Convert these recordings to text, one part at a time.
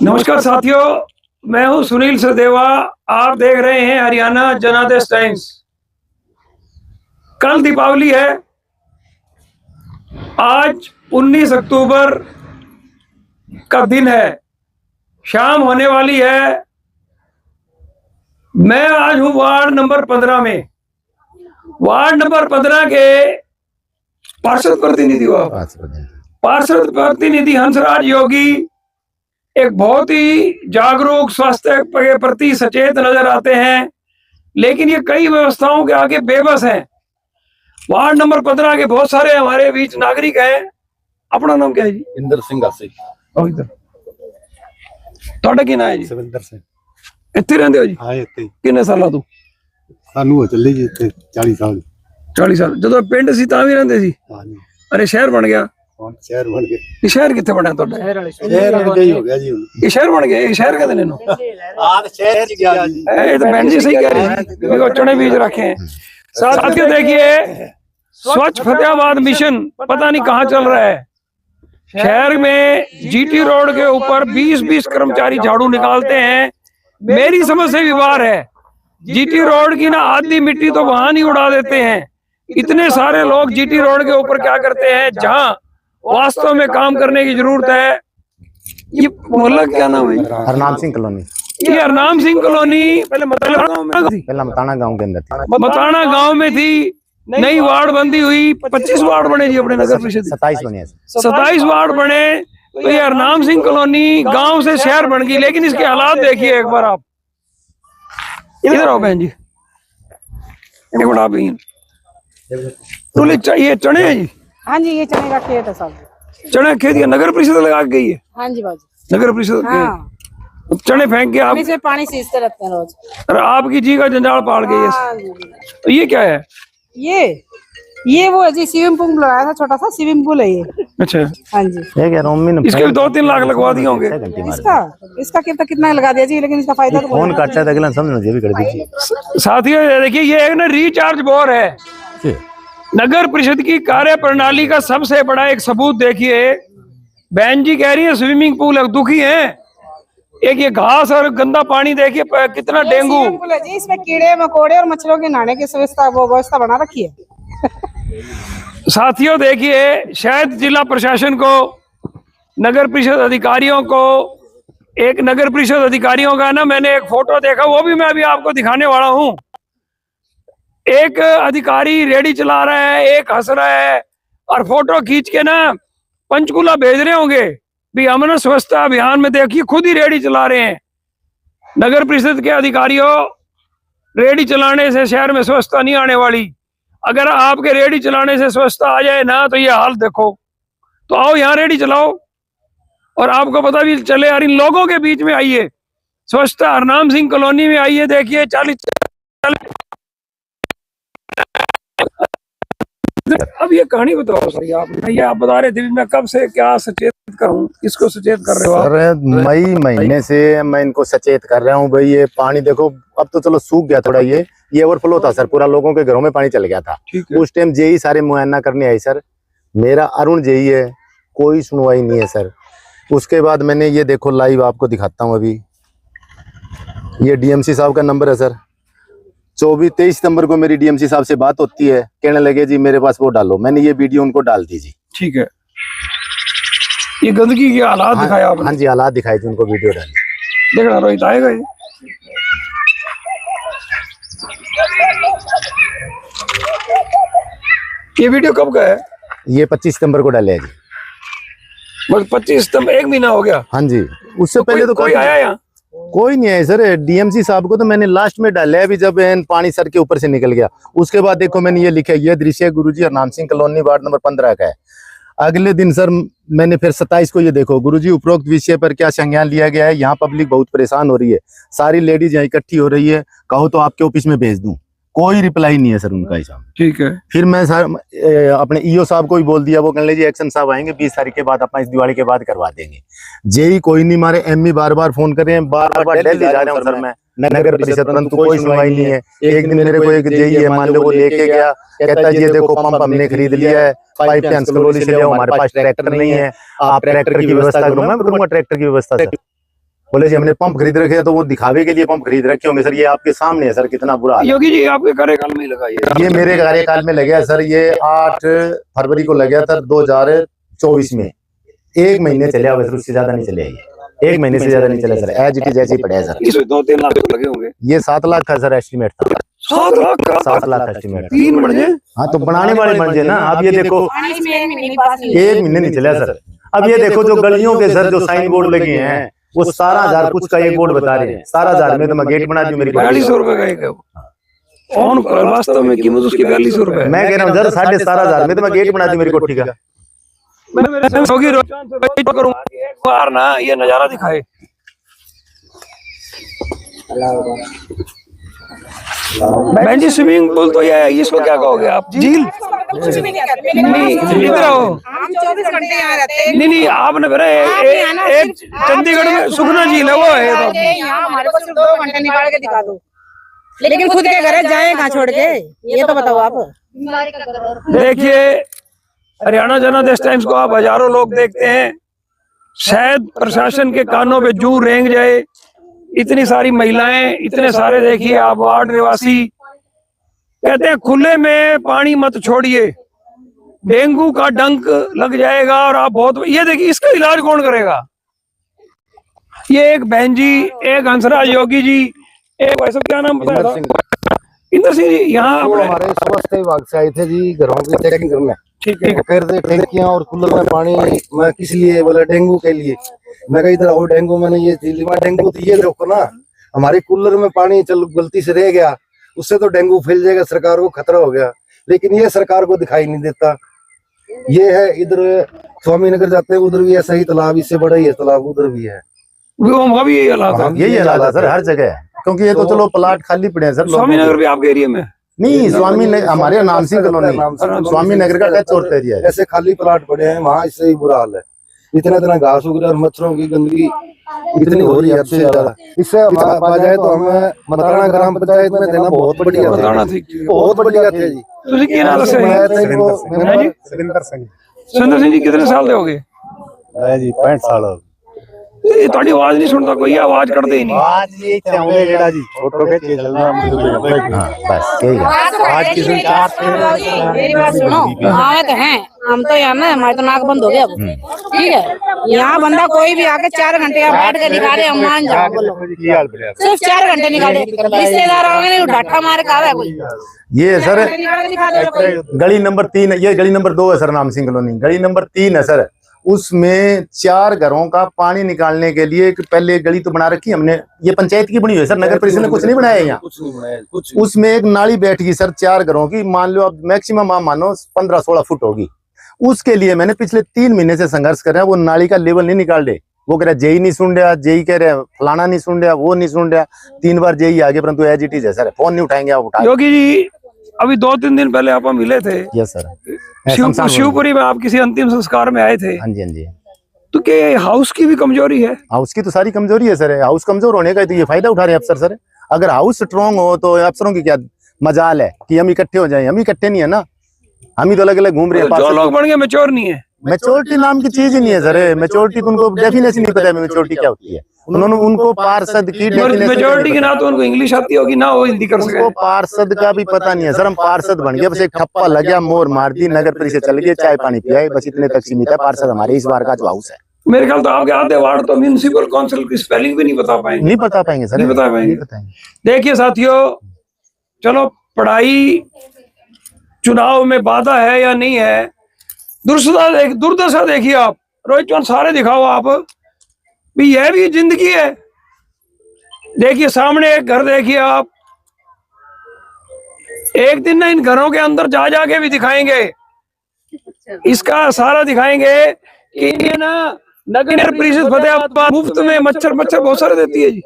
नमस्कार साथियों, मैं हूं सुनील सचदेवा। आप देख रहे हैं हरियाणा जनादेश टाइम्स। कल दीपावली है। आज 19 अक्टूबर का दिन है। शाम होने वाली है। मैं आज हूं वार्ड नंबर 15 में। वार्ड नंबर 15 के पार्षद प्रतिनिधि हंसराज योगी एक बहुत ही जागरूक, स्वास्थ्य के प्रति सचेत नजर आते हैं, लेकिन ये कई व्यवस्थाओं के आगे बेबस हैं। वार्ड नंबर 15 के बहुत सारे हमारे बीच नागरिक हैं। अपना नाम क्या है जी? इंदर सिंह आसी। ਤੁਹਾਡਾ ਕੀ ਨਾਮ ਹੈ ਜੀ? ਸਵਿੰਦਰ ਸਿੰਘ। ਇੱਥੇ ਰਹਿੰਦੇ ਹੋ ਜੀ? ਹਾਂ ਇੱਥੇ। ਕਿੰਨੇ ਸਾਲਾਂ ਤੋਂ? ਸਾਨੂੰ ਹੋ ਚੱਲੇ ਜੀ ਇੱਥੇ 40 ਸਾਲ। 40 ਸਾਲ। ਜਦੋਂ ਪਿੰਡ ਸੀ ਤਾਂ ਵੀ ਰਹਿੰਦੇ ਸੀ? ਹਾਂ ਜੀ। ਅਰੇ ਸ਼ਹਿਰ ਬਣ ਗਿਆ? ਹੁਣ ਸ਼ਹਿਰ ਬਣ ਗਿਆ। ਇਹ ਸ਼ਹਿਰ ਕਿੱਥੇ ਬਣਿਆ ਤੁਹਾਡਾ? ਸ਼ਹਿਰ ਵਰਗਾ ਹੀ ਹੋ ਗਿਆ ਜੀ ਹੁਣ। ਇਹ ਸ਼ਹਿਰ ਬਣ ਗਿਆ? ਇਹ ਸ਼ਹਿਰ ਕਹਿੰਦੇ ਨੇ ਇਹਨੂੰ? ਆਹ ਸ਼ਹਿਰ ਚ ਗਿਆ ਜੀ। ਇਹ ਤਾਂ ਪਿੰਡ ਜੀ ਸਹੀ ਕਹਿ ਰਹੇ हैं। देखो चने बीज रखे हैं। साथियों देखिए, स्वच्छ फतेहाबाद मिशन पता नहीं कहाँ चल रहा है। शहर में जीटी रोड के ऊपर 20-20 कर्मचारी झाड़ू निकालते हैं। मेरी समझ से भी बाहर है। जीटी रोड की ना आधी मिट्टी तो वहां नहीं उड़ा देते हैं। इतने सारे लोग जीटी रोड के ऊपर क्या करते हैं जहां वास्तव में काम करने की जरूरत है। ये मोहल्ला क्या नाम है? हरनाम सिंह कॉलोनी। ये हरनाम सिंह कॉलोनी पहले मताना गांव में थी। पहला मताना गांव के अंदर थी। मताना गांव में थी। नई वार्ड बंदी हुई। 25 वार्ड बने जी अपने नगर परिषद। 27 बने। 27 वार्ड बने। तो ये हरनाम सिंह कॉलोनी गांव से शहर बन गई। लेकिन इसके हालात देखिए एक बार आप। इधर आओ बहन जी, एक मिनट आप। तो ये चने हैं जी? हाँ जी, ये चने का खेत है सब। चने खेत ये नगर परिषद लगा के गई है? हाँ जी बाजी। नगर परिषद हाँ। चने फेंक के आप से पानी सींचते रहते हैं रोज। और आपकी जी का जंजाल पाल गई है। हाँ जी। तो ये क्या है? ये वो है जी, स्विमिंग पूल लगाया था, छोटा सा स्विमिंग पूल है ये। अच्छा। हाँ जी। इसके भी 2-3 लाख लगवा दिए होंगे। इसका कितना लगा दिया जी, लेकिन इसका फायदा तो फोन काटता है अगला समझ भी कर दीजिए। साथियों देखिए, ये एक ना रिचार्ज बोर है। नगर परिषद की कार्य प्रणाली का सबसे बड़ा एक सबूत देखिए। बहन जी कह रही है स्विमिंग पूल है, दुखी है। एक ये घास और गंदा पानी देखिए कितना डेंगू। इसमें कीड़े मकोड़े और मच्छरों के नहाने की व्यवस्था बना रखी है। साथियों देखिए, शायद जिला प्रशासन को, नगर परिषद अधिकारियों को, एक नगर परिषद अधिकारियों का ना मैंने एक फोटो देखा, वो भी मैं अभी आपको दिखाने वाला हूँ। एक अधिकारी रेडी चला रहा है, एक हंस रहा है और फोटो खींच के ना पंचकुला भेज रहे होंगे भी हमने स्वच्छता अभियान में। देखिए खुद ही रेडी चला रहे हैं। नगर परिषद के अधिकारियों, रेडी चलाने से शहर में स्वच्छता नहीं आने वाली। अगर आपके रेडी चलाने से स्वच्छता आ जाए ना, तो ये हाल देखो। तो आओ यहाँ रेडी चलाओ और आपको पता भी चले यार। इन लोगों के बीच में आइए, स्वच्छता हरनाम सिंह कॉलोनी में आइए। देखिए 40। अब ये कहानी बताओ सर, आप बता रहे थे मैं कब से क्या सचेत करूं, किसको सचेत कर रहे हो आप? सर मई महीने से मैं इनको सचेत कर रहा हूँ भाई। ये पानी देखो, अब तो चलो सूख गया थोड़ा। ये ओवरफ्लो था सर, पूरा लोगों के घरों में पानी चल गया था। उस टाइम जेई सारे मुआयना करने आई सर। मेरा अरुण जेई है, कोई सुनवाई नहीं है सर। उसके बाद मैंने ये देखो लाइव आपको दिखाता हूँ अभी। ये डीएमसी साहब का नंबर है सर। 23 सितंबर को मेरी डीएमसी साहब से बात होती है, कहने लगे जी मेरे पास वो डालो। मैंने ये वीडियो उनको डाल दी जी। ठीक है। ये गंदगी के हालात दिखाए आपने? हाँ जी, हालात दिखाए थे, उनको वीडियो डाली। देखना रोहित आएगा ये वीडियो कब का है? ये 25 सितंबर को डाले जी। बस 25 सितंबर, एक महीना हो गया। हाँ जी, उससे तो पहले तो कोई आया यहाँ? कोई नहीं है सर। डीएमसी साहब को तो मैंने लास्ट में डाला है अभी, जब पानी सर के ऊपर से निकल गया। उसके बाद देखो मैंने ये लिखा है, ये दृश्य Guruji Harnam Singh colony ward number 15 का है। अगले दिन सर मैंने फिर 27 को ये देखो, गुरुजी उपरोक्त विषय पर क्या संज्ञान लिया गया है। यहाँ पब्लिक बहुत परेशान हो रही है, सारी लेडीज यहाँ इकट्ठी हो रही है, कहो तो आपके ऑफिस में भेज दूं। कोई रिप्लाई नहीं है सर उनका हिसाब। ठीक है। फिर मैं सर अपने ईओ साहब को भी बोल दिया, वो कहने लगे एक्शन साहब आएंगे 20 तारीख के बाद, अपना इस दिवाली के बाद करवा देंगे। जेई कोई नहीं मारे, एमई बार बार फोन कर रहे हैं, बार बार दिल्ली जा रहा हूँ सर मैं। नगर परिषद, परंतु कोई सुनवाई नहीं है। एक दिन मेरे को एक जेई है, मान लो वो लेके गया, कहता है ये देखो पंप हमने खरीद लिया है, पाइप हंसकलोली से ले आओ, हमारे पास ट्रैक्टर नहीं है, आप ट्रैक्टर की व्यवस्था करो। मैं करूंगा ट्रैक्टर की व्यवस्था सर। बोले जी हमने पंप खरीद रखे हैं, तो वो दिखावे के लिए पंप खरीद रखे होंगे सर। ये आपके सामने है सर, कितना बुरा हाल है। योगी जी आपके कार्यकाल में लगा ये मेरे कार्यकाल में लगा सर, ये 8 फरवरी को लगा था 2024 में। 1 महीने चले हुए सर, उससे ज्यादा नहीं चले। 1 महीने से ज्यादा नहीं चले सर, एज इट इज ऐसे ही पड़े सर। इसमें 2-3 लाख लगे होंगे। ये 7 लाख का सर एस्टिमेट था। 7 लाख का? 7 लाख एस्टिमेट। 3 बढ़ जाए। हाँ तो बनाने वाले बन जाए ना। अब ये देखो 1 महीने नहीं चला सर। अब ये देखो जो गलियों के सर जो साइन बोर्ड लगे हैं, वो 17,000 कुछ का एक बोर्ड बता रहे हैं। 17,000 में तो मैं गेट बना दूं मेरी 4200 रुपए का एक है। कौन वास्तव में कीमत उसकी 4200 रुपए। मैं कह रहा हूँ सर 17,500 में तो मैं गेट बना दूं मेरी कोठी का। मैं होगी रोजान से वेट करूंगा एक बार ना ये नजारा दिखाए। बहन जी स्विमिंग पूल तो ये है, इसको क्या कहोगे आप? झील? नहीं इधर आओ। हम 24 घंटे यहाँ रहते हैं। नहीं आपने मेरा एक चंडीगढ़ में सुखना झील है वो है। यहाँ हमारे को सिर्फ 2 घंटे निकाल के दिखा दो, लेकिन खुद के घर जाए कहाँ छोड़ के, ये तो बताओ आप। देखिए हरियाणा जनादेश टाइम्स को आप हजारों लोग देखते हैं, शायद प्रशासन के कानों पे जू रेंग जाए। इतनी सारी महिलाएं, इतने सारे देखिए आप वार्ड निवासी कहते हैं खुले में पानी मत छोड़िए, डेंगू का डंक लग जाएगा। और आप बहुत ये देखिए इसका इलाज कौन करेगा? ये एक बहन जी, एक हंसराज योगी जी, एक वैसे क्या नाम बताया था? इंद्र सिंह जी यहाँ हमारे स्वास्थ्य विभाग से आए थे जी, घरों की चेकिंग करने। ठीक है। फिर टैंकियां और कूलर में पानी मैं किस लिए? बोले डेंगू के लिए। मैं कही इधर और डेंगू मैंने ये डेंगू तो ये देखो ना, हमारे कूलर में पानी चल गलती से रह गया, उससे तो डेंगू फैल जाएगा, सरकार को खतरा हो गया। लेकिन ये सरकार को दिखाई नहीं देता। ये है इधर स्वामी नगर जाते हैं, उधर भी ऐसा ही तालाब, इससे बड़ा ही है तालाब, उधर भी है। वहाँ भी यही हालात है। यही हालात है सर हर जगह है, क्योंकि ये तो चलो प्लाट खाली पड़े हैं सर। स्वामी नगर भी आपके एरिया में? नहीं स्वामी नगर हमारे नाम सिंह कॉलोनी, स्वामी नगर का टच और एरिया है। ऐसे खाली प्लाट पड़े हैं वहाँ, इससे ही बुरा हाल है। इतना घास उग रहा है और मच्छरों की गंदगी इतनी हो रही है सबसे ज्यादा। इससे आ जाए तो हमें मतराना ग्राम पंचायत में देना बहुत बढ़िया थे, बहुत बढ़िया थे जी। ਤੁਸੀਂ ਕੀ ਨਾਮ ਦੱਸਿਆ ਜੀ? सुरिंदर सिंह सुंदर सिंह जी कितने साल ਦੇ ਹੋਗੇ? जी 65 साल हो ਇਹ ਤੁਹਾਡੀ ਆਵਾਜ਼ ਨਹੀਂ ਸੁਣਦਾ ਕੋਈ, ਆਵਾਜ਼ ਕੱਢਦੇ ਹੀ ਨਹੀਂ। आज ये इतने होंगे जेड़ा जी फोटो खींच के चलना हाँ बस यही है। आज की संचार मेरी बात सुनो, आए तो हैं हम तो यहाँ ना, हमारे तो नाक बंद हो गया अब। ठीक है, यहाँ बंदा कोई भी आके 4 घंटे यहाँ बैठ के निकाले, हम मान जाओ। बोलो सिर्फ 4 घंटे निकाले, रिश्तेदार आओगे नहीं ढाठा मार के आवे कोई। ये सर दिखा दो कोई। गली नंबर 3 है, ये गली नंबर 2 है सर नाम सिंह कॉलोनी। गली नंबर 3 है सर, उसमें 4 घरों का पानी निकालने के लिए एक पहले गली तो बना रखी हमने, ये पंचायत की बनी हुई है सर, नगर परिषद ने कुछ नहीं बनाया यहाँ। कुछ नहीं बनाया कुछ। उसमें एक नाली बैठ गई सर 4 घरों की, मान लो अब मैक्सिमम आप मानो 15-16 फुट होगी। उसके लिए मैंने पिछले 3 महीने से संघर्ष कर रहे हैं, वो नाली का लेवल नहीं निकाल रहे। वो कह रहा जेई नहीं सुन रहा, जेई कह रहे फलाना नहीं सुन रहा, वो नहीं सुन रहा। 3 बार जेई आगे, परंतु एज इट इज है सर, फोन नहीं उठाएंगे आप उठा। योगी जी अभी 2-3 दिन पहले आप मिले थे। Yes sir. शिवपुरी में आप किसी अंतिम संस्कार में आए थे, हाँ जी हाँ जी। तो क्या हाउस की भी कमजोरी है? हाउस की तो सारी कमजोरी है सर, हाउस कमजोर होने का तो ये फायदा उठा रहे हैं अफसर सर। अगर हाउस स्ट्रॉन्ग हो तो अफसरों की क्या मजाल है कि हम इकट्ठे हो जाएं? हम इकट्ठे नहीं है ना, हम ही तो अलग अलग घूम रहे हैं। जो लोग बन गए मैच्योर नहीं है। मैच्योरिटी नाम की चीज ही नहीं है सर। मैच्योरिटी तो उनको डेफिनेशन नहीं पता है मैच्योरिटी क्या होती है। उन्होंने उनको पार्षद की मेजोरिटी के ना तो उनको इंग्लिश आती होगी ना वो हिंदी कर सके। उनको पार्षद का भी पता नहीं है सर। हम पार्षद बन गए, बस एक ठप्पा लग गया, मोर मार दी, नगर परिषद चल गए, चाय पानी पियाए, बस इतने तक सीमित है पार्षद हमारे इस बार का जो हाउस है। मेरे ख्याल तो आपके आधे वार्ड तो म्यूनिसिपल काउंसिल की स्पेलिंग भी नहीं बता पाएंगे। नहीं बता पाएंगे सर, नहीं बता पाएंगे। देखिए साथियों, चलो पढ़ाई चुनाव में बाधा है या नहीं है, दुर्दशा देखिए आप। रोहित चौहान सारे दिखाओ आप भी, यह भी जिंदगी है। देखिए सामने एक घर देखिए आप, एक दिन ना इन घरों के अंदर जा जाके भी दिखाएंगे, इसका सारा दिखाएंगे कि ये ना नगर परिषद फतेहाबाद मुफ्त में मच्छर बहुत सारे देती है जी।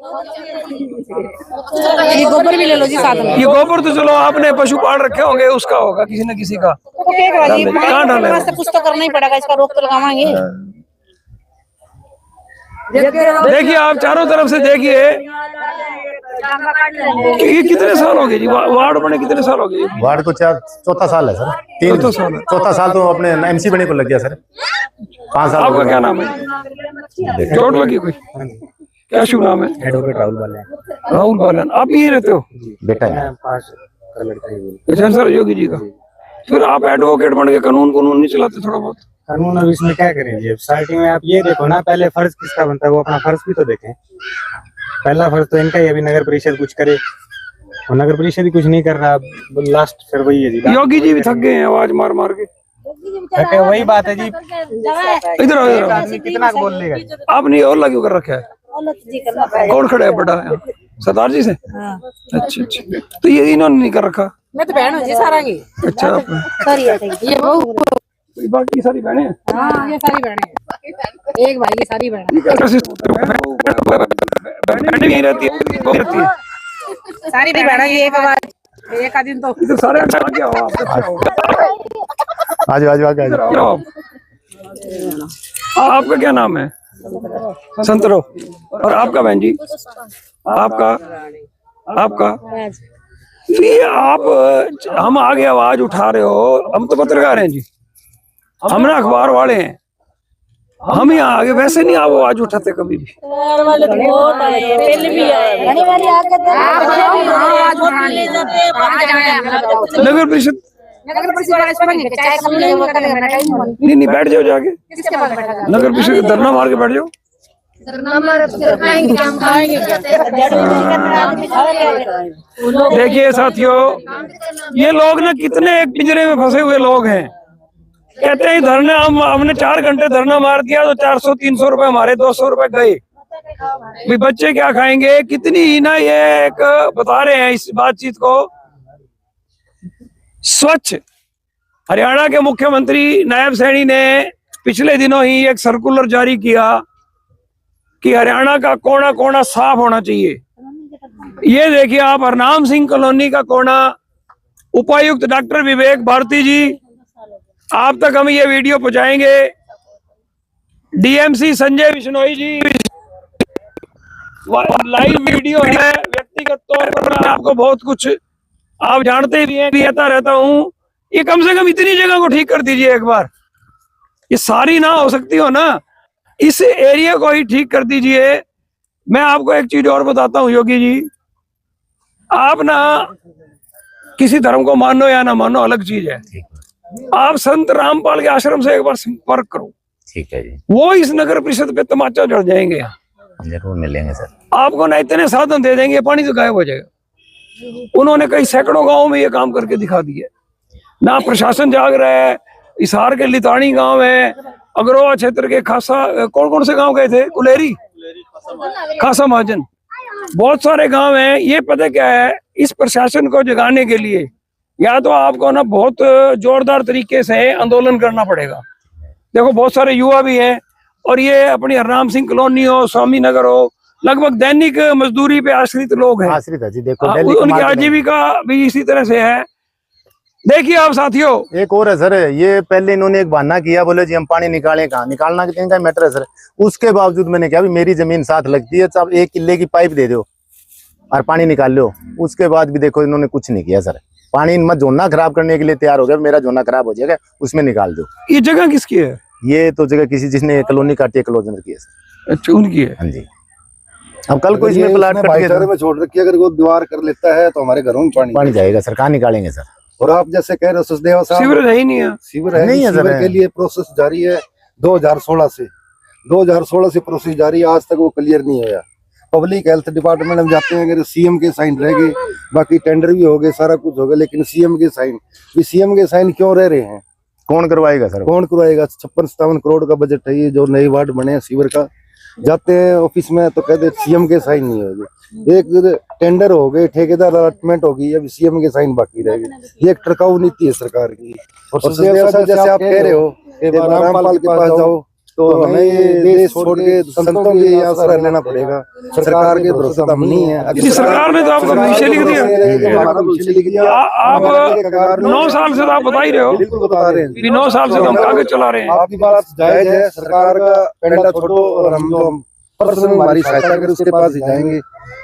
ये गोबर भी ले लो जी साथ में। ये गोबर तो चलो आपने पशु पाल रखे होंगे, उसका होगा किसी न किसी का। तो क्या करा जी, कहाँ डाले? वास्ते कुछ तो करना ही पड़ेगा, इसका रोक तो लगावांगे। देखिए आप चारों तरफ से देखिए, ये कितने साल हो गए जी वार्ड बने, कितने साल हो गए? वार्ड को चौथा साल है सर। चौथा साल तो अपने एमसी बने को लग गया सर। 5 साल। आपका क्या नाम है? चोट लगी कोई? क्या शुभ नाम है? एडवोकेट राहुल बालन। राहुल बालन। आप यही रहते हो? बेटा है। 5 का लड़का है। अच्छा सर, योगी जी का। फिर आप एडवोकेट बन के कानून नहीं चलाते थोड़ा बहुत? कानून अब इसमें क्या करेंगे? स्टार्टिंग में आप ये देखो ना, पहले फर्ज किसका बनता है वो अपना फर्ज भी तो देखें। पहला फर्ज तो इनका ही, अभी नगर परिषद कुछ करे और नगर परिषद ही कुछ नहीं कर रहा। लास्ट फिर वही है जी, योगी जी भी थक गए हैं आवाज मार मार के। थके, वही बात है जी। इधर आओ, इधर आओ। आदमी कितना बोल लेगा? आपने और लगे कर रखा है? कौन खड़ा है बड़ा यहाँ? सरदार जी से? अच्छा अच्छा, तो ये इन्होंने नहीं कर रखा? मैं तो बहन हूँ जी सारा की। अच्छा, ये बहू, बाकी सारी बहनें हैं? हाँ ये सारी बहनें हैं। एक भाई की सारी बहनें। बहनें भी यहीं रहती है? सारी बहनें ये एक आध दिन तो इधर सारे आगे आओ आप। आज इधर आओ आप। आपका क्या नाम है? संतरो। और आपका बहन जी? आपका तो ये आप, हम आगे आवाज उठा रहे हो, हम तो पत्रकार हैं जी, हम ना अखबार वाले हैं, हम यहाँ आगे वैसे नहीं आप आवाज उठाते कभी भी। नगर परिषद नहीं बैठ जाओ जाके, नगर परिषद धरना मार के बैठ जाओ। देखिए साथियों, ये लोग ना कितने एक पिंजरे में फंसे हुए लोग हैं। कहते हैं धरना, हमने 4 घंटे धरना मार दिया तो 400-300 रुपए हमारे 200 रुपए गए। भाई बच्चे क्या खाएंगे? कितनी ही ना ये एक बता रहे हैं इस बातचीत को। स्वच्छ हरियाणा के मुख्यमंत्री नायब सैनी ने पिछले दिनों ही एक सर्कुलर जारी किया कि हरियाणा का कोना कोना साफ होना चाहिए। ये देखिए आप, हरनाम सिंह कॉलोनी का कोना, उपायुक्त डॉक्टर विवेक भारती जी, आप तक हम ये वीडियो पहुंचाएंगे। डीएमसी संजय बिश्नोई जी, लाइव वीडियो है। व्यक्तिगत तौर पर मैं आपको बहुत कुछ आप जानते भी हैं, कहता रहता हूं। ये कम से कम इतनी जगह को ठीक कर दीजिए एक बार। ये सारी ना हो सकती हो ना, इस एरिया को ही ठीक कर दीजिए। मैं आपको एक चीज और बताता हूं योगी जी, आप ना किसी धर्म को मानो या ना मानो अलग चीज है, आप संत रामपाल के आश्रम से एक बार संपर्क करो। ठीक है जी, वो इस नगर परिषद पे तमाचा जड़ जाएंगे। यहाँ जरूर मिलेंगे सर। आपको आपको ना इतने साधन दे देंगे, पानी तो गायब हो जाएगा। उन्होंने कई सैकड़ों गांवों में ये काम करके दिखा दिया। ना प्रशासन जाग रहा है। हिसार के लितानी गांव है, अग्रोहा क्षेत्र के खासा, कौन से गांव गए थे? कुलेरी, खासा महाजन, बहुत सारे गांव हैं। ये पता क्या है, इस प्रशासन को जगाने के लिए या तो आपको ना बहुत जोरदार तरीके से आंदोलन करना पड़ेगा। देखो बहुत सारे युवा भी हैं, और ये अपनी हरनाम सिंह कॉलोनी हो, स्वामी नगर हो, लगभग दैनिक मजदूरी पे आश्रित लोग हैं। आश्रित है जी। देखो उनकी आजीविका भी इसी तरह से है। देखिए आप साथियों, एक और है सर, ये पहले इन्होंने एक बहाना किया, बोले जी हम पानी निकालें। कहाँ निकालना का मैटर है सर। उसके बावजूद मैंने कहा मेरी जमीन साथ लगती है, सब 1 किले की पाइप दे दो और पानी निकाल लो। उसके बाद भी देखो इन्होंने कुछ नहीं किया सर। पानी मत झोना खराब करने के लिए तैयार हो गया, मेरा झोना खराब हो जाएगा उसमें निकाल दो। ये जगह किसकी है? ये तो जगह किसी जिसने कॉलोनी काटी है, क्लोजनर की है सर। अच्छा, उनकी है। हाँ जी। अब कल को इसमें प्लाट कट भाईचारे में छोड़ रखी है, अगर वो दीवार कर लेता है तो हमारे घरों में पानी जाएगा सर। कहाँ निकालेंगे सर? और आप जैसे कह रहे हो सचदेवा साहब, सीवरेज है ही नहीं है। सीवर है नहीं है सीवर सर। के लिए प्रोसेस जारी है 2016 से प्रोसेस जारी है, आज तक वो क्लियर नहीं हुआ। पब्लिक हेल्थ डिपार्टमेंट में जाते हैं, अगर सीएम के साइन रह गए, बाकी टेंडर भी हो गए, सारा कुछ हो गया, लेकिन सीएम के साइन क्यों रह रहे हैं? कौन करवाएगा सर? कौन करवाएगा? 56-57 करोड़ का बजट है ये, जो नए वार्ड बने हैं सीवर का। जाते हैं ऑफिस में तो कहते सीएम के साइन नहीं हो गए। एक टेंडर हो गए, ठेकेदार अलॉटमेंट होगी, अभी सीएम के साइन बाकी रह गए। ये एक टरकाऊ नीति है सरकार की। और जैसे आप कह रहे हो रामपाल के पास जाओ तो हमें ये देश छोड़ के संतों के आसरा लेना पड़ेगा। सरकार के भरोसे हम नहीं है। इसी सरकार ने तो आपका भविष्य लिख दिया। आप 9 साल से तो आप बता ही रहे हो। बिल्कुल बता रहे हैं, 9 साल से तो हम कागज चला रहे हैं। आपकी बात जायज है। सरकार का पेंडा छोड़ो और हम जो पर्सन हमारी सहायता कर उसके पास ही जाएंगे।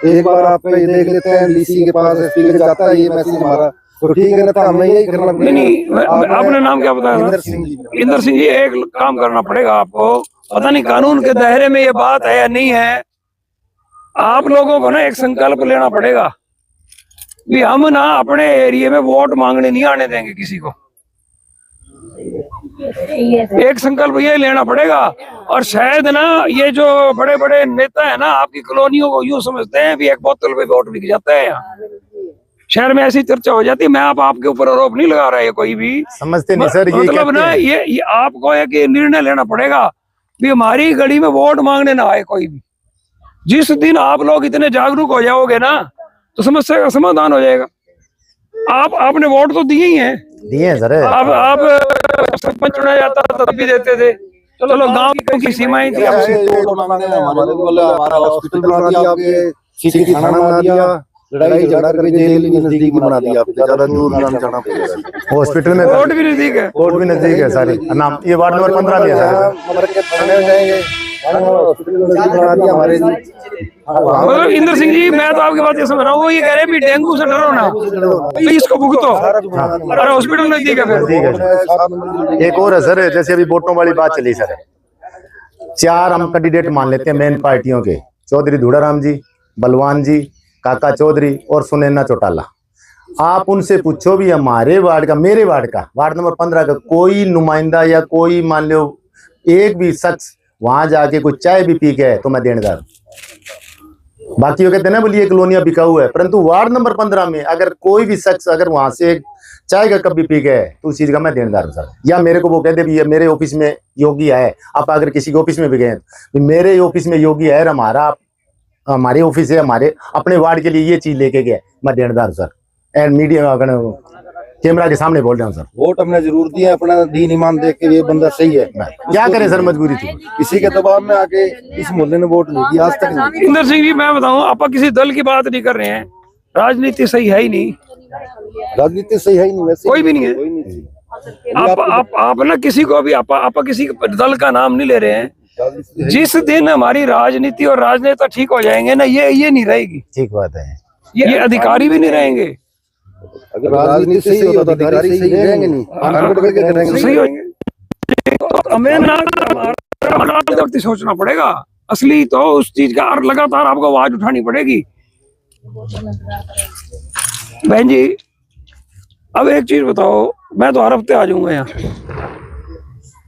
एक बार आप ये देख लेते हैं डीसी के पास एसपी के जाता है ये मैसेज हमारा, तो ठीक है ना, तो हमें यही करना नहीं नहीं, आपने नाम क्या बताया? इंदर सिंह जी। इंदर सिंह जी, एक काम करना पड़ेगा आपको, पता नहीं कानून के दायरे में ये बात है या नहीं है। आप लोगों को ना एक संकल्प लेना पड़ेगा कि हम ना अपने एरिया में वोट मांगने नहीं आने देंगे किसी को। एक संकल्प ये लेना पड़ेगा। और शायद ना ये जो बड़े बड़े नेता है ना, आपकी कॉलोनियों को यूं समझते हैं भी एक बोतल पे वोट बिक जाता है। यहाँ शहर में ऐसी चर्चा हो जाती है। मैं आपके ऊपर आरोप नहीं लगा रहा है कोई भी, समझते नहीं सर, ये मतलब ना ये आपको एक निर्णय लेना पड़ेगा भी हमारी गली में वोट मांगने ना आए कोई भी। जिस दिन आप लोग इतने जागरूक हो जाओगे ना, तो समस्या का समाधान हो जाएगा। आपने वोट तो दिए ही हैं, दिए हैं सर। आप सरपंच चुना जाता तब भी देते थे। चलो गांव की सीमाएं थी, हमारा हॉस्पिटल बना दिया, आपके सिटी थाना बना दिया, लड़ाई झगड़ा करके जेल भी नजदीक बना दिया, आपको ज्यादा दूर ना जाना पड़ेगा। हॉस्पिटल में कोर्ट भी नजदीक है, कोर्ट भी नजदीक है सारे नाम। ये वार्ड नंबर 15 में है सर। मगर के थाने में जाएंगे, हॉस्पिटल नजदीक बना दिया हमारे जी। मतलब इंदर सिंह जी, मैं तो आपकी बात ये समझ रहा हूँ, वो ये कह रहे हैं भी डेंगू से डरो ना, तो इसको भुगतो। अरे हॉस्पिटल नजदीक है फिर। ठीक है। एक और है सर, जैसे अभी वोटों वाली बात चली सर, 4 हम कैंडिडेट मान लेते हैं मेन पार्टियों के, चौधरी धूड़ाराम जी, बलवान जी, काका चौधरी और सुनैना चौटाला। आप उनसे पूछो भी हमारे वार्ड का, मेरे वार्ड का, वार्ड नंबर 15 का कोई नुमाइंदा या कोई मान लो एक भी शख्स वहां जाके कुछ चाय भी पी के तो मैं देनदार। बाकी वो कहते हैं ना बोलिए कॉलोनियां बिकाऊ है, परंतु वार्ड नंबर 15 में अगर कोई भी शख्स अगर वहां से चाय का कप भी पी गए तो उस चीज का मैं देनदार हूँ सर। या मेरे को वो कहते भी मेरे ऑफिस में योगी है, आप अगर किसी के ऑफिस में भी गए तो मेरे ऑफिस में योगी है, हमारे ऑफिस है, हमारे अपने वार्ड के लिए ये चीज लेके गया, मैं देनदार सर। एंड मीडिया कैमरा के सामने बोल रहा हूँ सर। वोट हमने जरूर दिया, अपना दीन ईमान देख के ये बंदा सही है, क्या करें सर, मजबूरी थी। किसी के दबाव में आके इस मोहल्ले ने वोट नहीं दिया आज तक नहीं। इंदर सिंह जी, मैं बताऊं, आप किसी दल की बात नहीं कर रहे हैं, राजनीति सही है ही नहीं, राजनीति सही है ही नहीं, वैसे कोई भी नहीं है। कोई नहीं। आप ना किसी को भी आप किसी दल का नाम नहीं ले रहे हैं। जिस दिन हमारी राजनीति और राजनेता ठीक हो जाएंगे ना, ये नहीं रहेगी। ठीक बात है, ये अधिकारी भी नहीं रहेंगे। अगर राजनीति सही हो तो अधिकारी सही रहेंगे नहीं, सही होंगे। तो हमें ना हमारा सोचना पड़ेगा असली, तो उस चीज का और लगातार आपको आवाज उठानी पड़ेगी। बहन जी, अब एक चीज बताओ, मैं तो हर हफ्ते आ जाऊंगा यहाँ,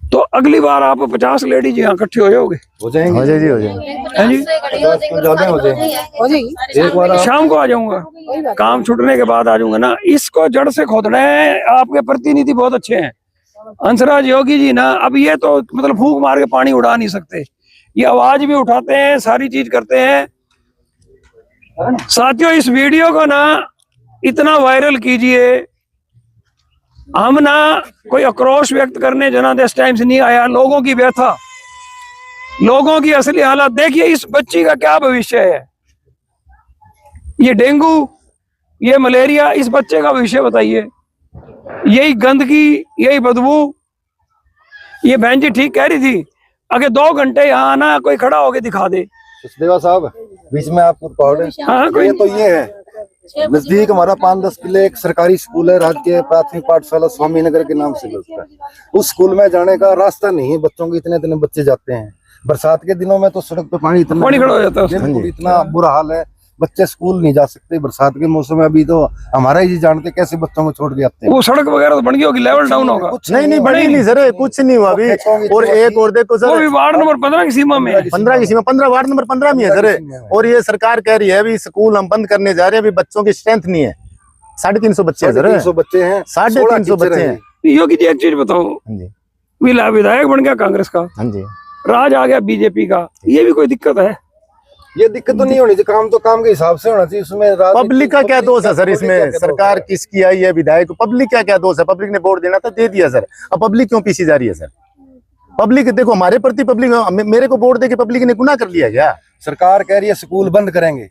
तो अगली बार आप 50 लेडीज यहाँ इकट्ठे हो जाओगे? हो जाएंगे, हो जाएगी, हो जाएगी। हैं जी? ज्यादा हो जाएंगे। एक बार शाम को आ जाऊंगा, काम छुटने के बाद आ जाऊंगा ना। इसको जड़ से खोदना है। आपके प्रतिनिधि बहुत अच्छे हैं, हंसराज योगी जी ना। अब ये तो मतलब फूंक मार के पानी उड़ा नहीं सकते, ये आवाज भी उठाते हैं, सारी चीज करते हैं। साथियों, इस वीडियो को ना इतना वायरल कीजिए। हम ना कोई आक्रोश व्यक्त करने जनादेश टाइम्स नहीं आया, लोगों की व्यथा, लोगों की असली हालत देखिए। इस बच्ची का क्या भविष्य है, ये डेंगू, ये मलेरिया, इस बच्चे का भविष्य बताइए। यही गंदगी, यही बदबू। ये बहन जी ठीक कह रही थी, अगर 2 घंटे यहाँ आना, कोई खड़ा होके दिखा दे। सचदेवा साहब, बीच में आपको पकौड़े, हाँ, कोई ये तो ये है नजदीक हमारा 5-10 किले एक सरकारी स्कूल है, राजकीय प्राथमिक पाठशाला स्वामीनगर के नाम से लगता है। उस स्कूल में जाने का रास्ता नहीं है बच्चों के, इतने बच्चे जाते हैं। बरसात के दिनों में तो सड़क पे पानी खड़ा हो जाता है, इतना बुरा हाल है, बच्चे स्कूल नहीं जा सकते बरसात के मौसम में। अभी तो हमारा ही जानते कैसे बच्चों को छोड़ के आते हैं। वो सड़क वगैरह तो बन गई होगी, लेवल डाउन होगा। नहीं बड़ी नहीं सर, कुछ नहीं हुआ अभी। और एक और देखो सर, वो भी वार्ड नंबर 15 की सीमा में है। 15 की सीमा, 15 वार्ड नंबर 15 में है सर। और ये सरकार कह रही है अभी स्कूल हम बंद करने जा रहे हैं, अभी बच्चों की स्ट्रेंथ नहीं है। 350 बच्चे हैं सर, 350 बच्चे हैं, 350 बच्चे हैं। योगी जी, एक चीज बताओ, विधायक बन गया कांग्रेस का, हाँ जी, राज आ गया बीजेपी का, ये भी कोई दिक्कत है? ये दिक्कत तो नहीं होनी चाहिए, काम तो काम के हिसाब से होना चाहिए। उसमें पब्लिक का क्या दोष है सर इसमें? सरकार किसकी आई है, विधायक, पब्लिक का क्या दोष है? पब्लिक ने वोट देना था, दे दिया सर। अब पब्लिक क्यों पीछे जा रही है सर? पब्लिक देखो हमारे प्रति, पब्लिक मेरे को वोट दे के पब्लिक ने गुनाह कर लिया क्या? सरकार कह रही है स्कूल बंद करेंगे,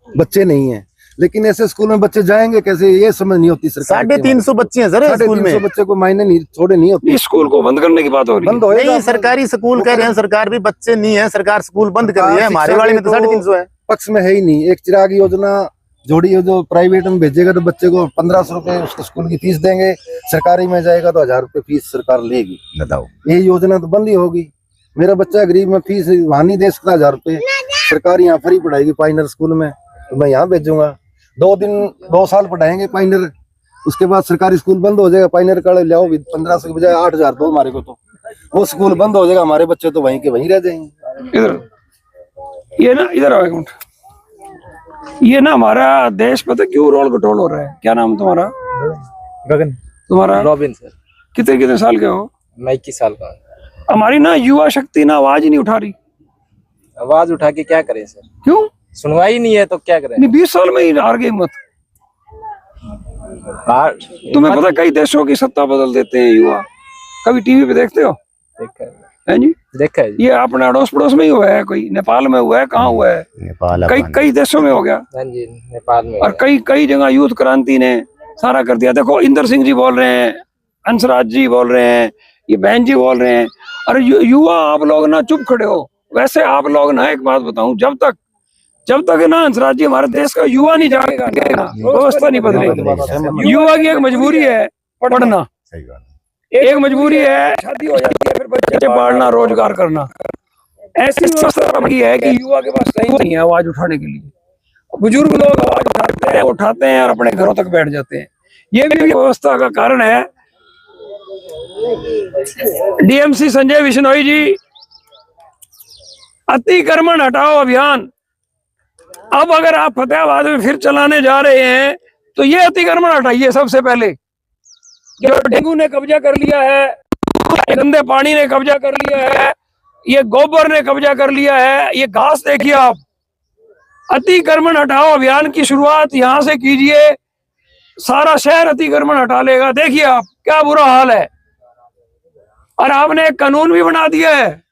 बच्चे नहीं है। लेकिन ऐसे स्कूल में बच्चे जाएंगे कैसे, ये समझ नहीं होती सरकार की। 350 बच्चे हैं सर स्कूल में। 350 बच्चे को मायने नहीं थोड़े नहीं होते। इस स्कूल को बंद करने की बात हो रही है। बंद होएगा। नहीं, सरकारी स्कूल कह रहे हैं, सरकार भी बच्चे नहीं है, सरकार स्कूल बंद कर रही है। हमारे वाले में तो 350 है। पक्ष में है ही नहीं। एक चिराग योजना जोड़ी है, जो प्राइवेट में भेजेगा तो बच्चे को 1500 रुपए उसको स्कूल की फीस देंगे, सरकारी में जाएगा तो 1000 रुपए फीस सरकार लेगी। बताओ, ये योजना तो बंद ही होगी। मेरा बच्चा गरीब में फीस वहां नहीं दे सकता 1000 रुपए, सरकार यहाँ फ्री पढ़ाएगी पाइनर स्कूल में, तो मैं यहाँ भेजूंगा। 2 साल पढ़ाएंगे पाइनर, उसके बाद सरकारी स्कूल बंद हो जाएगा। पाइनर का लाओ भी 1500 के बजाय 8000 दो हमारे को, तो वो स्कूल बंद हो जाएगा, हमारे बच्चे तो वहीं के वहीं रह जाएंगे। इधर ये ना, इधर आओ एक मिनट। ये ना हमारा देश पता क्यों रोल कटोल हो रहा है? क्या नाम तुम्हारा? गगन। तुम्हारा? Robin sir. कितने साल के हो? मैं 21 साल का हूँ। हमारी ना युवा शक्ति ना आवाज ही नहीं उठा रही। आवाज उठा के क्या करें सर? क्यों? सुनवाई नहीं है तो क्या करें? नहीं, 20 साल में ही हार गई मत। तुम्हें पता कई देशों की सत्ता बदल देते हैं युवा। कभी टीवी पे देखते हो? देखा है। है जी? देखा है जी। ये अपने अड़ोस पड़ोस में ही हुआ है, कोई नेपाल में हुआ है, कहाँ हुआ है? नेपाल, कई देशों में हो गया। हाँ जी, नेपाल में। और कई जगह यूथ क्रांति ने सारा कर दिया। देखो इंदर सिंह जी बोल रहे हैं, हंसराज जी बोल रहे हैं, ये बहन जी बोल रहे हैं। और युवा आप लोग ना चुप खड़े हो। वैसे आप लोग ना, एक बात बताऊं, जब तक ना हंसराज जी हमारे देश का युवा नहीं जाएगा, व्यवस्था नहीं बदलेगी। युवा की एक मजबूरी है पढ़ना, एक मजबूरी है शादी हो जाती है, फिर बच्चे पालना, रोजगार करना। ऐसी व्यवस्था बनी है कि युवा के पास टाइम नहीं है आवाज उठाने के लिए। बुजुर्ग लोग आवाज उठाते हैं और अपने घरों तक बैठ जाते हैं। ये भी व्यवस्था का कारण है। डीएमसी संजय बिश्नोई जी, अतिक्रमण हटाओ अभियान अब अगर आप फतेहाबाद में फिर चलाने जा रहे हैं तो ये अतिक्रमण हटाइए सबसे पहले। जो डेंगू ने कब्जा कर लिया है, गंदे पानी ने कब्जा कर लिया है, ये गोबर ने कब्जा कर लिया है, ये घास देखिए आप। अतिक्रमण हटाओ अभियान की शुरुआत यहाँ से कीजिए, सारा शहर अतिक्रमण हटा लेगा। देखिए आप क्या बुरा हाल है। और आपने एक कानून भी बना दिया है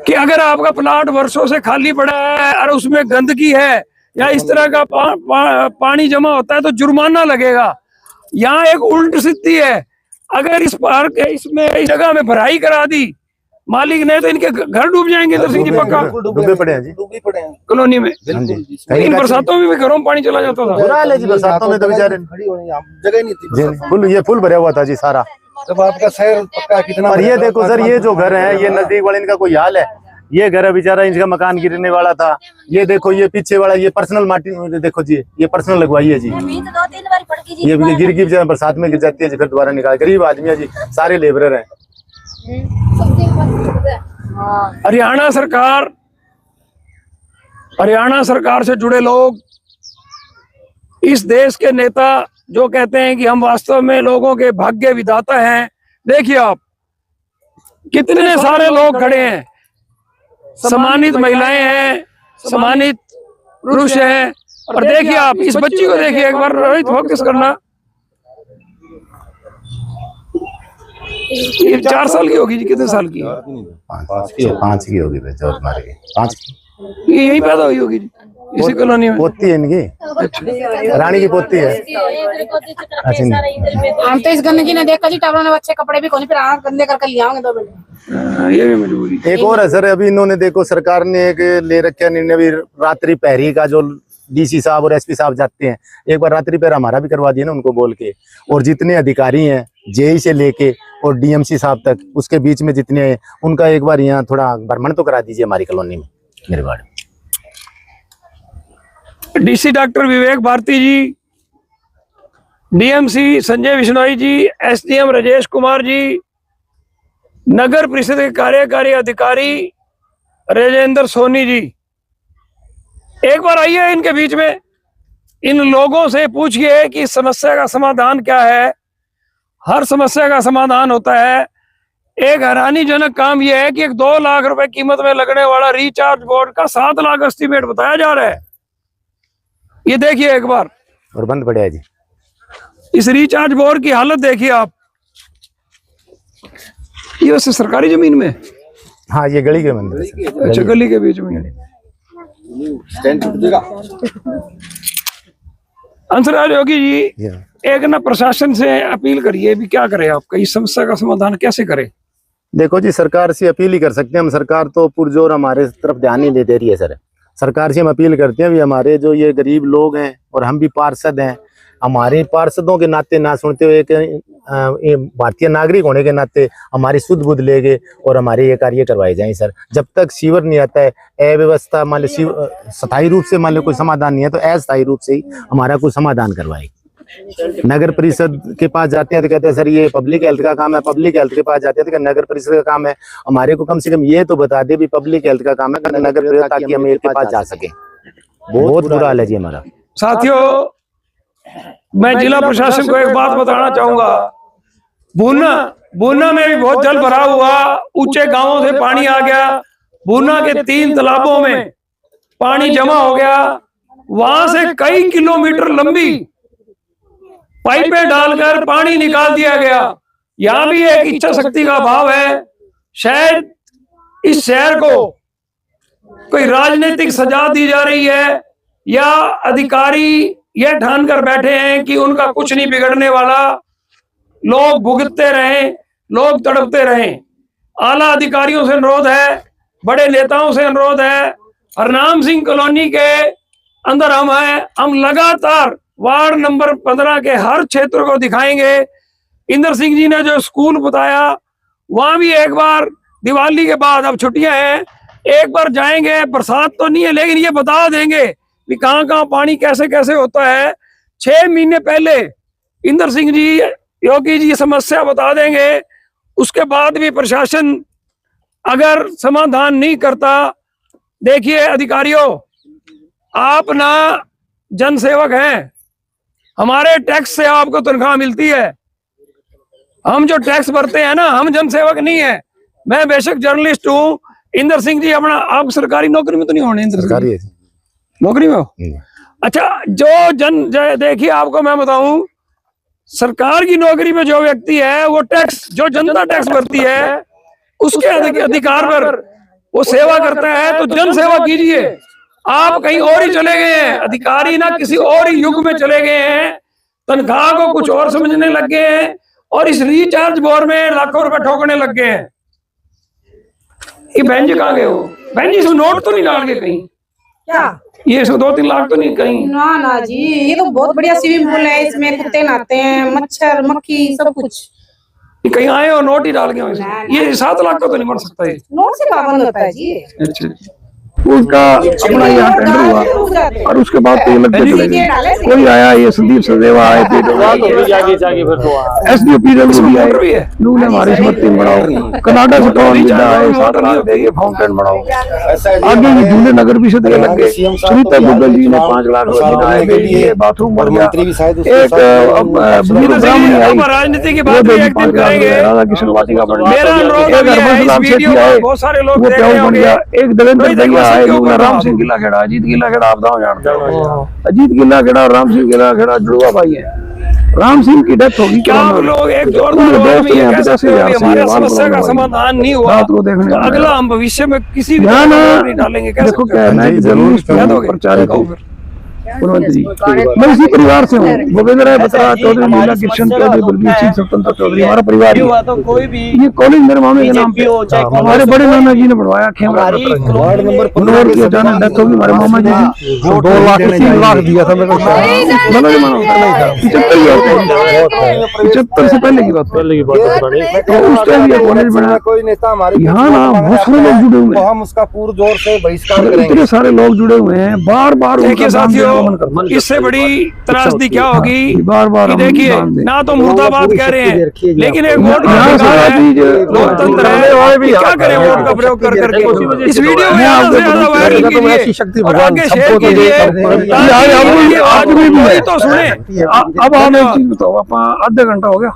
कि अगर आपका प्लाट वर्षों से खाली पड़ा है और उसमें गंदगी है या इस तरह का पानी जमा होता है तो जुर्माना लगेगा। यहाँ एक उल्ट स्थिति है। अगर इस पार्क इस जगह में भराई करा दी मालिक ने तो इनके घर डूब जाएंगे। इंदर सिंह जी पक्का डूबे पड़े हैं जी कॉलोनी में। इन बरसातों में भी घरों में पानी चला जाता था। बुरा हाल है जी, बरसातों में तो बेचारे जगह नहीं थी, फुल भरा हुआ था जी सारा। जब आपका शहर पक्का कितना। और ये देखो सर, ये जो घर है ये नजदीक वाले, इनका कोई हाल है? ये घर है बेचारा, इनका मकान गिरने वाला था। ये देखो ये पीछे वाला, ये पर्सनल माटी देखो जी, ये पर्सनल लगवाई है जी। ये गिर गिर बरसात में गिर जाती है जी, फिर दोबारा निकाल। गरीब आदमी है जी, सारे लेबरर हैं। हरियाणा सरकार से जुड़े लोग, इस देश के नेता जो कहते हैं कि हम वास्तव में लोगों के भाग्य विधाता हैं, देखिए आप कितने सारे लोग खड़े हैं। सम्मानित महिलाएं हैं, सम्मानित पुरुष हैं। और देखिए आप इस बच्ची को देखिए एक बार, रोहित फोकस करना। ये 4 साल की होगी जी, कितने साल की? 5 की होगी, 5 की। ये यही पैदा हुई होगी जी, इसी कॉलोनी में। पोती है इनकी, रानी की पोती है। हम तो इस गंदगी ने देखा जी, टावरों ने बच्चे कपड़े भी खोले, फिर आग गंदे करके ले आएंगे 2 मिनट। ये भी मजबूरी। एक और है सर, अभी इन्होंने देखो सरकार ने एक ले रखा निर्णय, अभी रात्रि पहरी का जो डीसी साहब और एसपी साहब जाते हैं, एक बार रात्रि पहरा हमारा भी करवा दिया ना उनको बोल के। और जितने अधिकारी हैं जेई से लेके और डीएमसी साहब तक, उसके बीच में जितने हैं उनका एक बार यहाँ थोड़ा भ्रमण तो करा दीजिए हमारी कॉलोनी में, मेरे वार्ड में। डीसी डॉक्टर विवेक भारती जी, डीएमसी संजय बिश्नोई जी, एसडीएम राजेश कुमार जी, नगर परिषद के कार्यकारी अधिकारी राजेंद्र सोनी जी, एक बार आइए इनके बीच में। इन लोगों से पूछिए कि समस्या का समाधान क्या है। हर समस्या का समाधान होता है। एक हैरानीजनक काम यह है कि एक 2 लाख रुपए कीमत में लगने वाला रिचार्ज बोर्ड का 7 लाख एस्टीमेट बताया जा रहा है। ये देखिए एक बार, और बंद पड़े है जी। इस रिचार्ज बोर्ड की हालत देखिए आप। ये वैसे सरकारी जमीन में, हाँ ये गली के मंदिर है। अच्छा गली के बीच में। हंसराज योगी जी, एक ना प्रशासन से अपील करिए भी क्या करें, आपका इस समस्या का समाधान कैसे करें? देखो जी, सरकार से अपील ही कर सकते हैं हम। सरकार तो पुरजोर हमारे तरफ ध्यान नहीं दे रही है सर। सरकार से हम अपील करते हैं भी हमारे जो ये गरीब लोग हैं और हम भी पार्षद हैं, हमारे पार्षदों के नाते ना सुनते हुए एक भारतीय नागरिक होने के नाते हमारी सुध बुध लेंगे और हमारे ये कार्य करवाए जाएं सर। जब तक सीवर नहीं आता है, अव्यवस्था मान लो स्थायी रूप से मान लो कोई समाधान नहीं है तो अस्थायी रूप से ही हमारा कोई समाधान करवाए। नगर परिषद के पास जाते हैं तो कहते हैं सर ये पब्लिक हेल्थ का काम है, पब्लिक हेल्थ के पास जाते हैं तो नगर परिषद का काम है। हमारे को कम से कम ये तो बता दे भी पब्लिक हेल्थ का काम है नगर परिषद, ताकि हम इनके पास जा सके। बहुत बुरा हाल है जी हमारा। साथियों, मैं जिला प्रशासन को एक बात बताना चाहूंगा। भूना में भी बहुत जल भरा हुआ, ऊंचे गांवों से पानी आ गया, भूना के 3 तालाबों में पानी जमा हो गया, वहां से कई किलोमीटर लंबी पाइपें डालकर पानी निकाल दिया गया। यहां भी एक इच्छा शक्ति का अभाव है। शायद इस शहर को कोई राजनीतिक सजा दी जा रही है या अधिकारी यह ठान कर बैठे हैं कि उनका कुछ नहीं बिगड़ने वाला, लोग भुगतते रहें, लोग तड़पते रहें। आला अधिकारियों से अनुरोध है, बड़े नेताओं से अनुरोध है। हरनाम सिंह कॉलोनी के अंदर हम हैं, हम लगातार वार्ड नंबर 15 के हर क्षेत्र को दिखाएंगे। इंदर सिंह जी ने जो स्कूल बताया, वहां भी एक बार दिवाली के बाद, अब छुट्टियां हैं, एक बार जाएंगे। बरसात तो नहीं है लेकिन ये बता देंगे कि कहाँ कहाँ पानी कैसे कैसे होता है। 6 महीने पहले इंदर सिंह जी, योगी जी समस्या बता देंगे। उसके बाद भी प्रशासन अगर समाधान नहीं करता, देखिए अधिकारियों, आप ना जनसेवक हैं, हमारे टैक्स से आपको तनख्वाह मिलती है। हम जो टैक्स भरते हैं ना, हम जनसेवक नहीं है। मैं बेशक जर्नलिस्ट हूँ। इंदर सिंह जी अपना, आप सरकारी नौकरी में तो नहीं होने? इंदर सरकारी है, नौकरी में हो? अच्छा, देखिए आपको मैं बताऊं, सरकार की नौकरी में जो व्यक्ति है वो टैक्स, जो जनता टैक्स भरती है, उसके अधिकार पर वो सेवा करता है। तो जन सेवा कीजिए। आप कहीं और ही चले गए हैं, अधिकारी ना किसी और ही युग में चले गए हैं, तनख्वाह को कुछ और समझने लग गए हैं और इस रिचार्ज बोर्ड में लाखों रुपए ठोकने लग गए हैं। ये बहन जी कहाँ गए हो? बहन जी, इसमें नोट तो नहीं डाल के कहीं? क्या ये 2-3 लाख तो नहीं कहीं? ना ना जी, ये तो बहुत बढ़िया स्विमिंग पूल है, इसमें कुत्ते नहाते हैं, मच्छर मक्खी सब कुछ। ये कहीं आए हो नोट ही डाल के? ये 7 लाख का तो नहीं बन सकता ये? नोट से पाबंद होता है जी। अच्छा, उसका अपना यहाँ टेंडर हुआ और उसके बाद तो ये लग गए। कोई आया, ये संदीप सदेवा आए थे, एसडीओ पीडब्ल्यूडी भी है, लोग हमारी समर्थन बढ़ाओ, कनाडा से टॉन जिला है, 7 लाख देंगे, फाउंटेन बढ़ाओ। आगे ये झूले नगर परिषद के लग गए। सुनीता दुग्गल जी ने 5 लाख दिए, बाथरूम बन गया। एक राजनीति की बात एक दिन करेंगे, राधा किशन वाटिका बन गया। मेरा अनुरोध है, इस वीडियो को बहुत सारे लोग देख रहे होंगे। एक देवेंद्र भैया आए, राम सिंह गिला खेड़ा, अजीत गिला खेड़ा, आप दाव जानते हो। अजीत गिला खेड़ा और राम सिंह गिला खेड़ा जुड़वा भाई है। राम सिंह की डेथ होगी, क्या हम लोग एक जोरदार हमारे समस्या का समाधान नहीं हुआ तो अगला हम भविष्य में किसी भी नहीं डालेंगे। देखो क्या है, जरूर प्रचारित हो। जी, मैं इसी परिवार से हूँ, भूपेंद्र राय बत्रा चौधरी, लीला किशन चौधरी, बलबीर सिंह स्वतंत्र चौधरी, हमारा परिवार ही है। कोई भी ये कॉलेज मेरे मामले के नाम पे हमारे बड़े नाना जी ने बनवाया, खेमरा वार्ड नंबर की अचानक डेथ होगी। हमारे मामा जी 2 लाख 3 लाख दिया था मेरे को, 75 से पहले की बात, तो उस टाइम ये कॉलेज बना। कोई नेता हमारे यहाँ ना बहुत सारे लोग जुड़े हुए हैं, हम उसका पूर्ण जोर से बहिष्कार करेंगे। इतने सारे लोग जुड़े हुए हैं, बार बार। देखिए साथियों, इससे बड़ी त्रासदी क्या होगी, बार बार देखिए, ना तो मुर्दाबाद कह रहे हैं, लेकिन एक वोट लोकतंत्र है, क्या करें वोट का प्रयोग कर करके। इस वीडियो में ज्यादा से ज्यादा वायरल कीजिए और आगे शेयर कीजिए, आज भी तो सुने। अब हम एक चीज बताओ, आप आधा घंटा हो गया,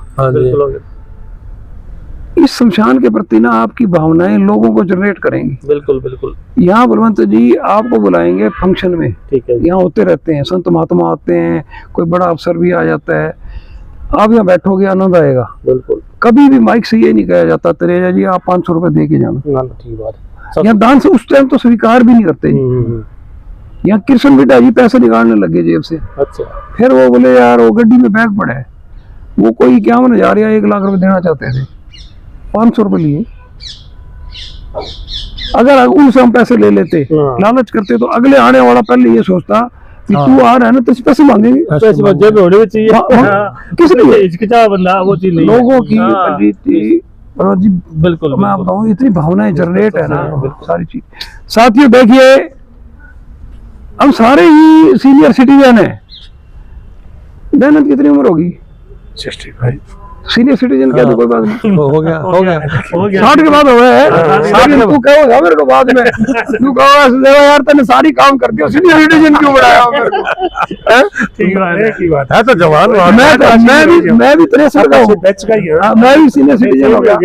इस शमशान के प्रति ना आपकी भावनाएं लोगों को जनरेट करेंगी। बिल्कुल बिल्कुल। यहाँ बलवंत जी आपको बुलाएंगे फंक्शन में, ठीक है, यहाँ होते रहते हैं, संत महात्मा आते हैं, कोई बड़ा अफसर भी आ जाता है, आप यहाँ बैठोगे, आनंद आएगा। बिल्कुल। कभी भी माइक से ये नहीं कहा जाता तेरेजा जी आप 500 रुपए दे के जाना। ठीक बात। यहाँ दान से उस टाइम तो स्वीकार भी नहीं करते। यहाँ कृष्ण बेटा जी पैसे निकालने लगे जेब से। अच्छा फिर वो बोले यार वो गड्डी में बैग पड़ा है, वो कोई 51,000 या 1 लाख रुपए देना चाहते थे, 500 रुपए लिए। अगर उनसे हम पैसे ले लेते, लालच करते, तो अगले आने वाला पहले ये सोचता कि तू आ रहा है ना तो पैसे मांगेंगे, पैसे जेब में होने चाहिए। किस लिए? हिचकिचा बंदा वो चीज नहीं है। लोगों की जी बिल्कुल मैं बताऊं इतनी भावनाएं जनरेट है ना सारी चीज। साथियों देखिए हम सारे ही सीनियर सिटीजन हैं। दयानंद कितनी उम्र होगी? 65 सीनियर सिटीजन क्या तो कोई बात नहीं, हो गया 60 के बाद हो गए। तू कहोगा मेरे को बाद में, तू कहोगा यार तूने सारी काम कर दिया, सीनियर सिटीजन क्यों बनाया मेरे को? ठीक बात है। तो जवान मैं भी 63 का हूँ, मैं भी सीनियर सिटीजन हो गया।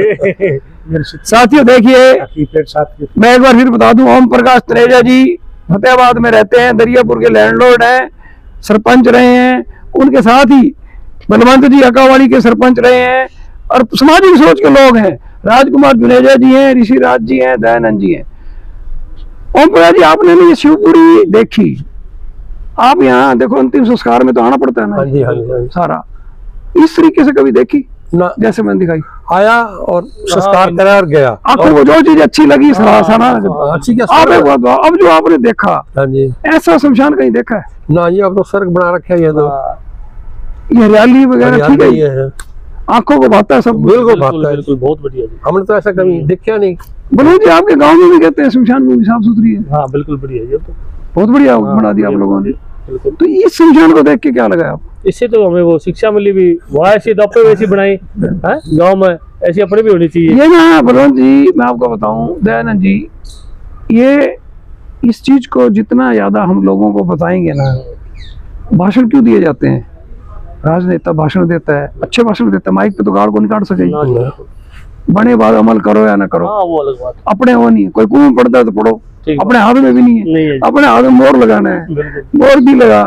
साथियों देखिए मैं एक बार फिर बता दूं, ओम प्रकाश तनेजा जी फतेहाबाद में रहते हैं, दरियापुर के लैंडलॉर्ड हैं, सरपंच रहे हैं। उनके साथ ही बलवंत जी अकावाली के सरपंच रहे हैं और सामाजिक सोच के लोग हैं। राजकुमार जुनेजा जी हैं, ऋषि राज जी हैं, दयानंद जी हैं। ओम प्रकाश जी आपने ना ये शिवपुरी देखी, आप यहाँ देखो अंतिम संस्कार में तो आना पड़ता है ना सारा, इस तरीके से कभी देखी ना? जैसे मैंने दिखाई आया और संस्कार करा और गया। आपको वो जो चीज अच्छी लगी सराहना, अब जो आपने देखा ऐसा शमशान कहीं देखा है ना? ये अब तो स्वर्ग बना रखे है, ये तो ये हरियाली वगैरह ठीक है, आंखों को भाता है सब। बिल्कुल भाता है, बिल्कुल बहुत बढ़िया जी। हमने तो ऐसा कभी देखा नहीं। बोलो जी आपके गांव में भी कहते हैं शमशान भूमि साफ सुथरी है? हाँ बिल्कुल बढ़िया, ये तो बहुत बढ़िया बना दिया आप लोगों ने। तो इस शमशान को देख के क्या लगा आप? इससे तो हमें वो शिक्षा मिली भी, वहाँ ऐसी दफे वैसी बनाई गाँव में, ऐसी अपने भी होनी चाहिए। ये ना बलवंत जी मैं आपको बताऊं, दयानंद जी, ये इस चीज को जितना ज्यादा हम लोगों को बताएंगे ना, भाषण क्यों दिए जाते हैं? राजनेता भाषण देता है, अच्छे भाषण देता है, माइक पे तो गाड़ को नहीं काट सकेगी। बने बाद अमल करो या ना करो, वो अलग बात। अपने वो नहीं है, कोई कुएं में पड़ता है तो पढ़ो, अपने हाथ में भी नहीं है, अपने हाथ में मोर लगाना है, मोर भी लगा,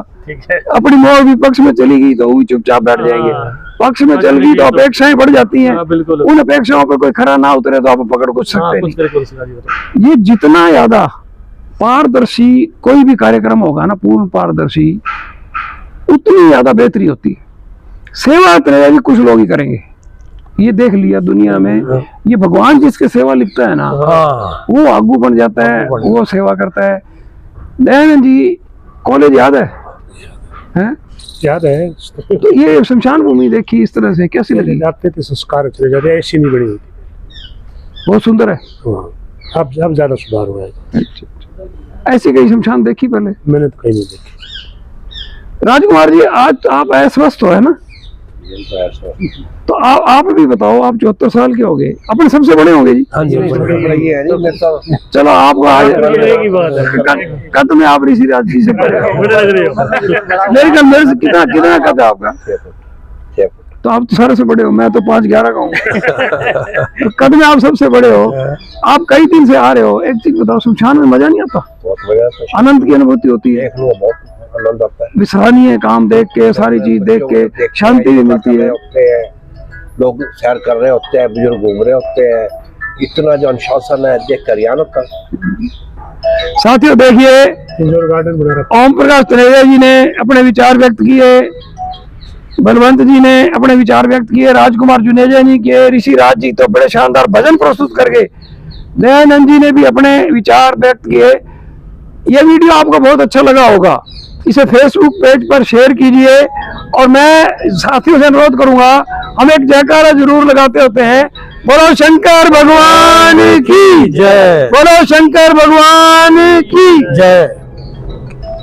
अपनी मोर भी पक्ष में चली गई तो वो भी चुपचाप बैठ जाएंगे, पक्ष में चल गई तो अपेक्षाएं बढ़ जाती हैं, उन अपेक्षाओं पे कोई खरा ना उतरे तो आप पकड़ कुछ सकते नहीं। ये जितना ज्यादा पारदर्शी कोई भी कार्यक्रम होगा ना, पूर्ण पारदर्शी, उतनी ज्यादा बेहतरी होती है। सेवा भी कुछ लोग ही करेंगे, ये देख लिया दुनिया में। ये भगवान जिसके सेवा लिखता है ना वो आगू बन जाता है, वो सेवा करता है। दयानंद जी कॉलेज याद है? याद है। तो ये शमशान भूमि देखी इस तरह से कैसी लगी? जाते थे संस्कार चले जाते, ऐसी नहीं बनी होती, बहुत सुंदर है। अब ज्यादा सुधार हुआ है। ऐसी कई शमशान देखी पहले? मैंने तो कहीं नहीं देखी। राजकुमार जी आज आप अस्वस्थ हो है ना, तो आप भी बताओ, आप 74 साल के हो गए, अपने सबसे बड़े होंगे जी। हाँ जी, चलो आपको आज कद में आप ऋषि राज जी से बड़े मेरे से कितना कद है आपका? तो आप तो सारे से बड़े हो, मैं तो 5'11" का हूँ। तो कद में आप सबसे बड़े हो, आप कई दिन से आ रहे हो। एक चीज बताओ, शमशान में मजा नहीं आता? आनंद की अनुभूति होती है, विसरानीय काम देख के, सारी चीज देख के शांति भी मिलती है। लोग सैर कर रहे होते हैं, बुजुर्ग घूम रहे होते हैं, इतना जो अनुशासन है देख कर याद होता। साथियों देखिए ओम प्रकाश तनेजा जी ने अपने विचार व्यक्त किए, बलवंत जी ने अपने विचार व्यक्त किए, राजकुमार जुनेजा जी के, ऋषि राज जी तो बड़े शानदार भजन प्रस्तुत करके, दयानंद जी ने भी अपने विचार व्यक्त किए। यह वीडियो आपको बहुत अच्छा लगा होगा, इसे फेसबुक पेज पर शेयर कीजिए और मैं साथियों से अनुरोध करूंगा, हम एक जयकारा जरूर लगाते होते हैं, बोलो शंकर भगवान की जय, बोलो शंकर भगवान की जय।